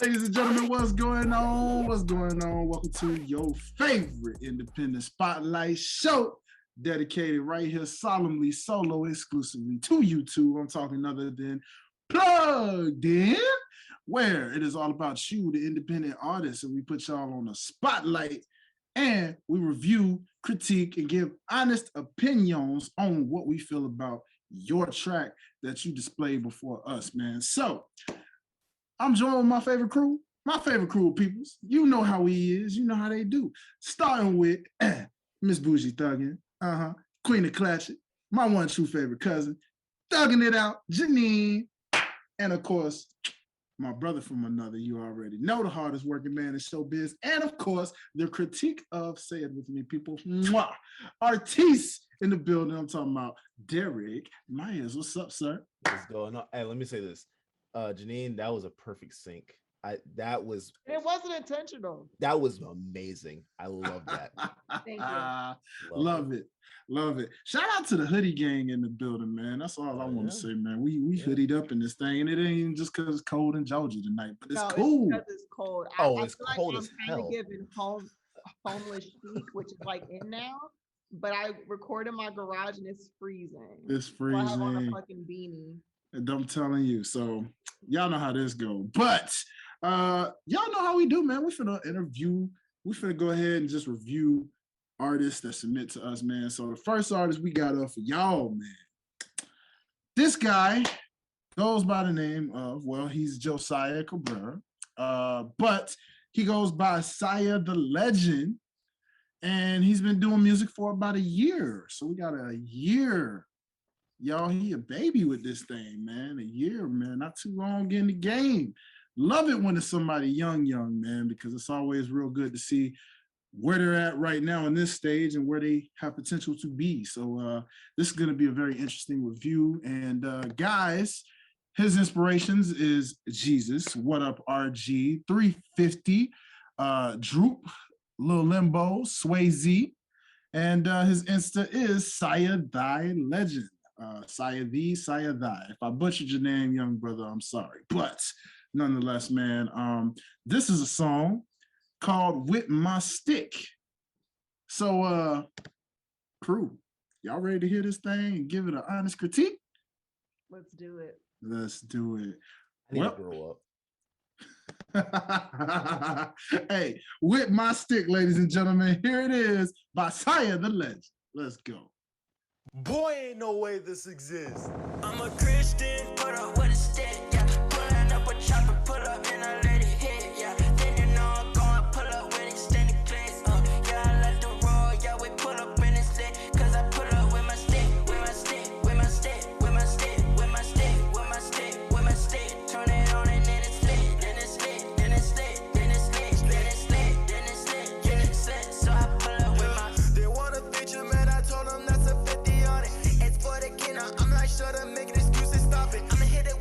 Ladies and gentlemen, what's going on? What's going on? Welcome to your favorite independent spotlight show, dedicated right here, solemnly, solo, exclusively to YouTube. I'm talking other than Plugged In, where it is all about you, the independent artist, and we put y'all on a spotlight and we review, critique, and give honest opinions on what we feel about your track that you display before us, man. So, I'm joined with my favorite crew of peoples. You know how he is. You know how they do. Starting with Miss Bougie Thuggin, Queen of Clatchet, my one true favorite cousin, thugging it out, Janean, and of course, my brother from another. You already know, the hardest working man in showbiz, and of course, the critique of, say it with me, people, artiste in the building. I'm talking about Derrick Myers. What's up, sir? What's going on? Hey, let me say this. Janean, that was a perfect sync. It wasn't intentional. That was amazing. I love that. Thank you. Love it. Shout out to the hoodie gang in the building, man. That's all I want to say, man. We hoodied up in this thing, and it ain't even just because it's cold in Georgia tonight, but it's cool. It's because it's cold. It's cold as hell. I'm kind of giving homeless chic, which is like in now. But I record in my garage and it's freezing. It's freezing. So I have on a fucking beanie. And I'm telling you, so y'all know how this go. But y'all know how we do, man. We finna interview. We finna go ahead and just review artists that submit to us, man. So the first artist we got up for y'all, man. This guy goes by the name of, well, he's Josiah Cabrera, but he goes by SiahThyLegend, and he's been doing music for about a year. So we got a year. Y'all, he a baby with this thing, man. A year, man. Not too long in the game. Love it when it's somebody young, man, because it's always real good to see where they're at right now in this stage and where they have potential to be. So this is going to be a very interesting review. And guys, his inspirations is Jesus, What Up RG, 350, Droop, Lil Limbo, Sway Z, and his Insta is SiahThyLegend. Siah Thy. If I butchered your name, young brother, I'm sorry. But nonetheless, man, this is a song called Wit My Stick. So, crew, y'all ready to hear this thing and give it an honest critique? Let's do it. Let's do it. I need to grow up. Hey, Wit My Stick, ladies and gentlemen. Here it is by SiahThyLegend. Let's go. Boy, ain't no way this exists. I'm a Christian, put up with a stick, yeah. Pulling up a chopper, pull up and I let it hit, yeah. Then you know I'm going, pull up with extended clips, yeah, I let the roll, yeah, we pull up in it slick, cause I pull up with my stick, with my stick, with my stick, with my stick, with my stick, with my stick, with my stick. Turn it on and then it's lit, then it's lit, then it's lit, then it's lit, then it's lit, then it's lit, then it's lit. So I pull up with my. They want a feature, man. I told them that's a 50 on it. It's for the kid, I'm like, shut up, make an excuse and stop it. I'ma hit it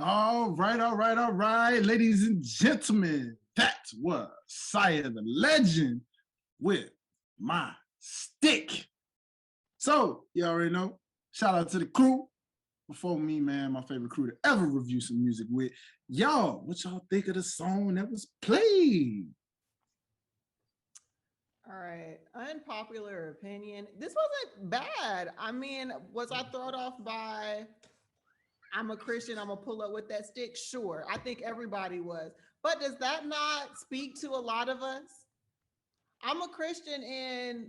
All right, all right, all right, ladies and gentlemen, that was Siah the Legend with My Stick. So, you already know, shout out to the crew. Before me, man, my favorite crew to ever review some music with. Y'all, what y'all think of the song that was played? All right, unpopular opinion. This wasn't bad. I mean, was I thrown off by I'm a Christian, I'm gonna pull up with that stick? Sure. I think everybody was. But does that not speak to a lot of us? I'm a Christian and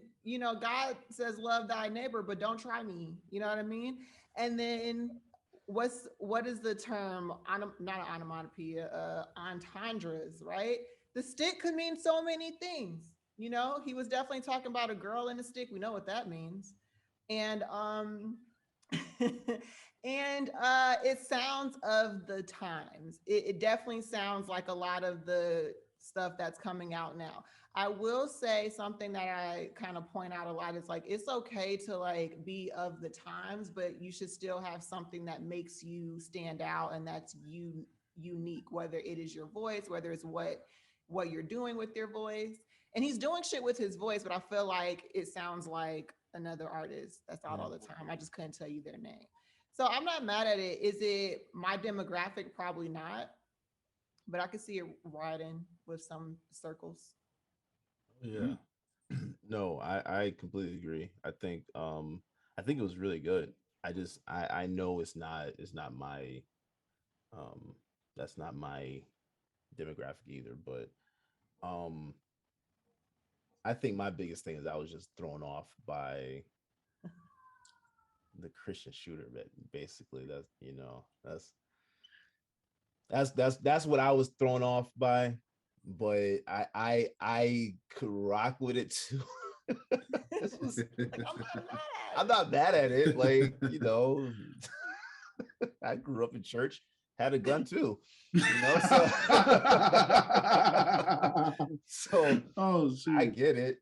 God says love thy neighbor, but don't try me. You know what I mean? And then what is the term? Not an onomatopoeia, entendres, right? The stick could mean so many things. He was definitely talking about a girl and a stick. We know what that means. And and it sounds of the times. It definitely sounds like a lot of the stuff that's coming out now. I will say something that I kind of point out a lot is like, it's okay to like be of the times, but you should still have something that makes you stand out and that's unique, whether it is your voice, whether it's what you're doing with your voice. And he's doing shit with his voice, but I feel like it sounds like another artist that's out all the time. I just couldn't tell you their name. So I'm not mad at it. Is it my demographic? Probably not, but I could see it riding with some circles. Yeah. No, I completely agree. I think it was really good. I know it's not my that's not my demographic either, but I think my biggest thing is I was just thrown off by the Christian shooter, but basically that's what I was thrown off by. But I could rock with it too. I'm not mad at it. Like, I grew up in church, had a gun too. So I get it,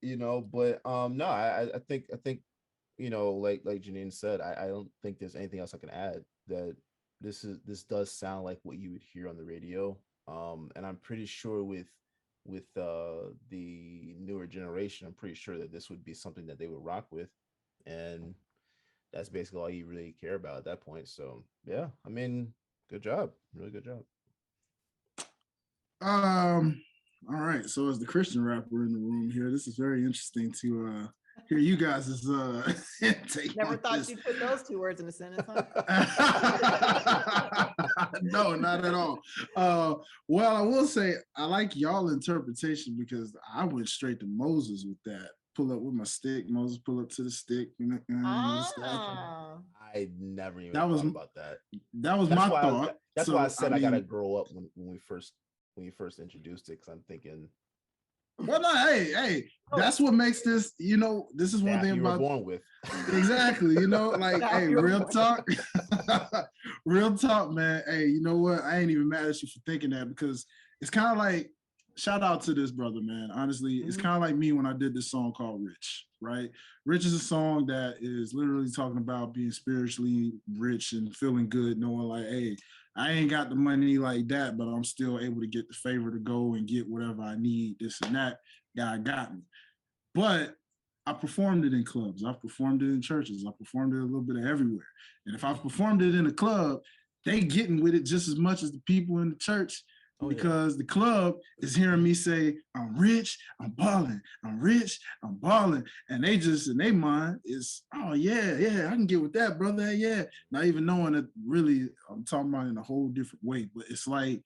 but no, I think like Janean said, I don't think there's anything else I can add. That this does sound like what you would hear on the radio. And I'm pretty sure with the newer generation, I'm pretty sure that this would be something that they would rock with, and that's basically all you really care about at that point. So yeah, I mean, good job, really good job. All right, so as the Christian rapper in the room here, this is very interesting to hear you guys' take. Never thought you'd put those two words in a sentence, huh? No, not at all. Well, I will say I like y'all interpretation because I went straight to Moses with that. Pull up with my stick, Moses pull up to the stick. I never even thought about that. That's my thought. That's why I said I gotta grow up when you first introduced it, because I'm thinking. Well, no, hey, that's what makes this. This is one thing you about were born with. Exactly. Like, hey, real talk, real talk, man. Hey, you know what? I ain't even mad at you for thinking that, because it's kind of like, shout out to this brother, man. Honestly, it's kind of like me when I did this song called Rich, right? Rich is a song that is literally talking about being spiritually rich and feeling good, knowing like, hey, I ain't got the money like that, but I'm still able to get the favor to go and get whatever I need, this and that. God got me. But I performed it in clubs. I've performed it in churches. I performed it a little bit of everywhere. And if I've performed it in a club, they getting with it just as much as the people in the church, because the club is hearing me say, I'm rich, I'm balling, I'm rich, I'm balling. And they just, in their mind, is, oh, yeah, I can get with that, brother, yeah. Not even knowing that really I'm talking about in a whole different way. But it's like,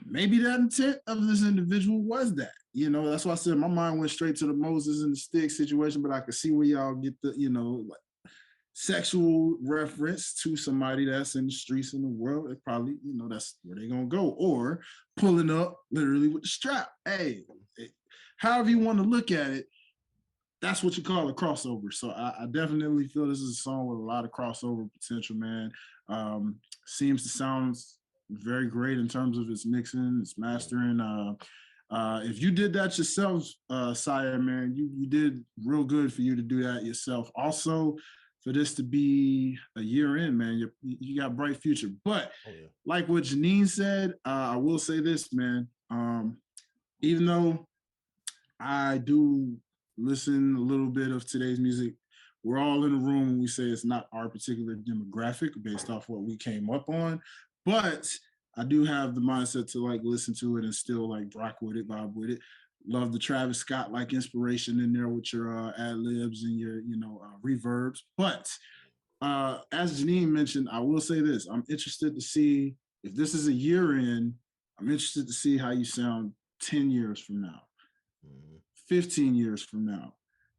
maybe that intent of this individual was that. That's why I said my mind went straight to the Moses and the stick situation, but I could see where y'all get the, like, sexual reference to somebody that's in the streets in the world. It probably, that's where they're gonna go, or pulling up literally with the strap. Hey, however you want to look at it, that's what you call a crossover. So I definitely feel this is a song with a lot of crossover potential, man. Seems to sound very great in terms of its mixing, its mastering. If you did that yourself, Siah, man, you did real good for you to do that yourself. Also, for this to be a year in, man. You got a bright future. But like what Janine said, I will say this, man. Even though I do listen a little bit of today's music, we're all in a room when we say it's not our particular demographic based off what we came up on. But I do have the mindset to like listen to it and still like rock with it, vibe with it. Love the Travis Scott like inspiration in there with your ad libs and your reverbs. But as Janine mentioned, I will say this: I'm interested to see if this is a year in. I'm interested to see how you sound 10 years from now, 15 years from now.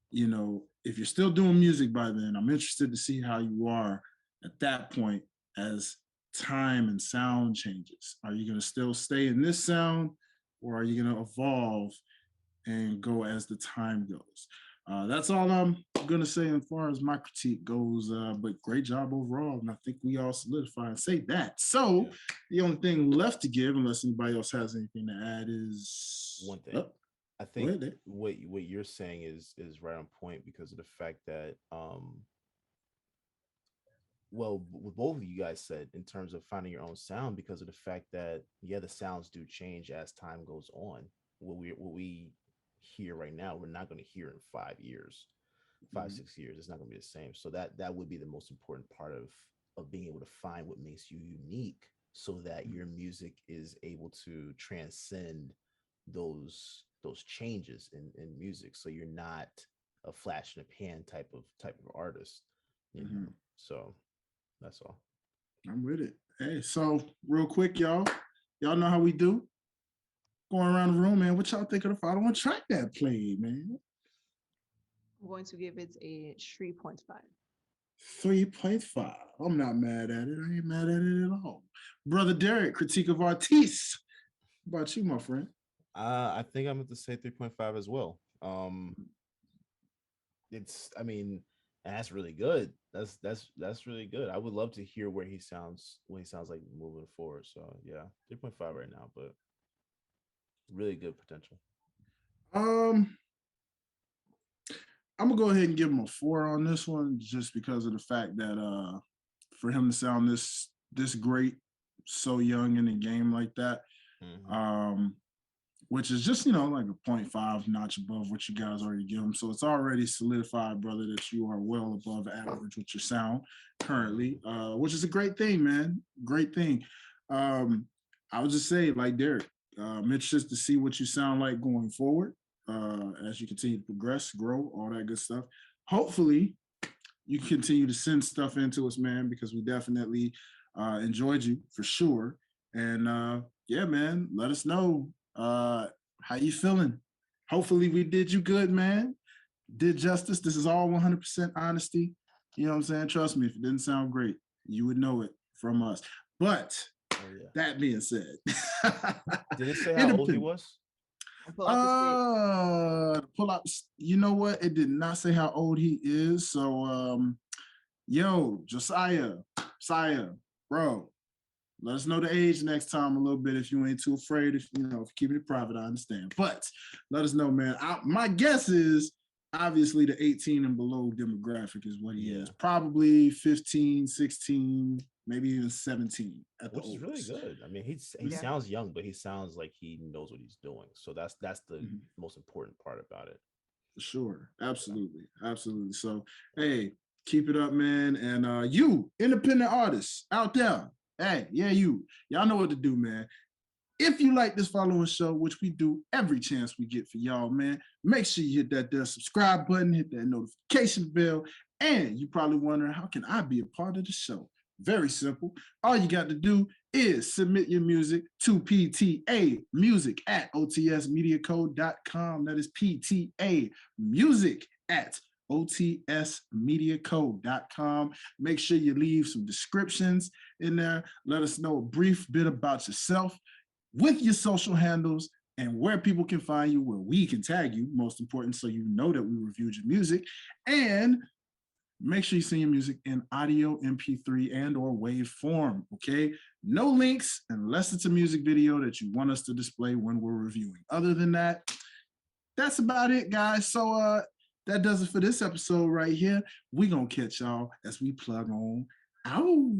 You know, if you're still doing music by then, I'm interested to see how you are at that point as time and sound changes. Are you going to still stay in this sound, or are you going to evolve and go as the time goes? That's all I'm going to say as far as my critique goes, but great job overall, and I think we all solidify and say that. So the only thing left to give, unless anybody else has anything to add, is one thing. I think what you're saying is right on point because of the fact that well, what both of you guys said in terms of finding your own sound, because of the fact that the sounds do change as time goes on. What we hear right now, we're not going to hear in 5 years, 6 years. It's not going to be the same. So that would be the most important part of being able to find what makes you unique, so that your music is able to transcend those changes in music. So you're not a flash in a pan type of artist, you know? So that's all. I'm with it. Hey, so real quick, y'all know how we do. Going around the room, man. What y'all think of the following track that played, man? I'm going to give it a 3.5. 3.5. I'm not mad at it. I ain't mad at it at all. Brother Derrick, critique of artists. How about you, my friend? I think I'm going to say 3.5 as well. That's really good. That's really good. I would love to hear what he sounds like moving forward. So yeah, 3.5 right now, but really good potential. I'm gonna go ahead and give him a 4 on this one, just because of the fact that for him to sound this great so young in the game like that, which is just like a 0.5 notch above what you guys already give him. So it's already solidified, brother, that you are well above average with your sound currently, which is a great thing, man. Great thing. I would just say, like Derrick, I'm interested to see what you sound like going forward as you continue to progress, grow, all that good stuff. Hopefully, you continue to send stuff into us, man, because we definitely enjoyed you for sure. And yeah, man, let us know how you feeling. Hopefully, we did you good, man. Did justice. This is all 100% honesty. You know what I'm saying? Trust me, if it didn't sound great, you would know it from us. But that being said, did it say how old he was? Pull up. You know what? It did not say how old he is. So, yo, Josiah, bro, let us know the age next time a little bit if you ain't too afraid. If you keeping it private, I understand. But let us know, man. My guess is obviously the 18 and below demographic is what he is. Probably 15, 16. Maybe even 17 at the oldest. Which is really good. I mean, he sounds young, but he sounds like he knows what he's doing. So that's the most important part about it. For sure. Absolutely. So, hey, keep it up, man. And you, independent artists out there, hey, y'all know what to do, man. If you like this following show, which we do every chance we get for y'all, man, make sure you hit that subscribe button, hit that notification bell, and you probably wondering, how can I be a part of the show? Very simple. All you got to do is submit your music to PTA Music at otsmediacode.com. That is PTA Music at otsmediacode.com. Make sure you leave some descriptions in there. Let us know a brief bit about yourself with your social handles and where people can find you, where we can tag you, most important, so you know that we reviewed your music. And make sure you send your music in audio, MP3, and or wave form, okay? No links unless it's a music video that you want us to display when we're reviewing. Other than that, that's about it, guys. So that does it for this episode right here. We gonna catch y'all as we plug on out.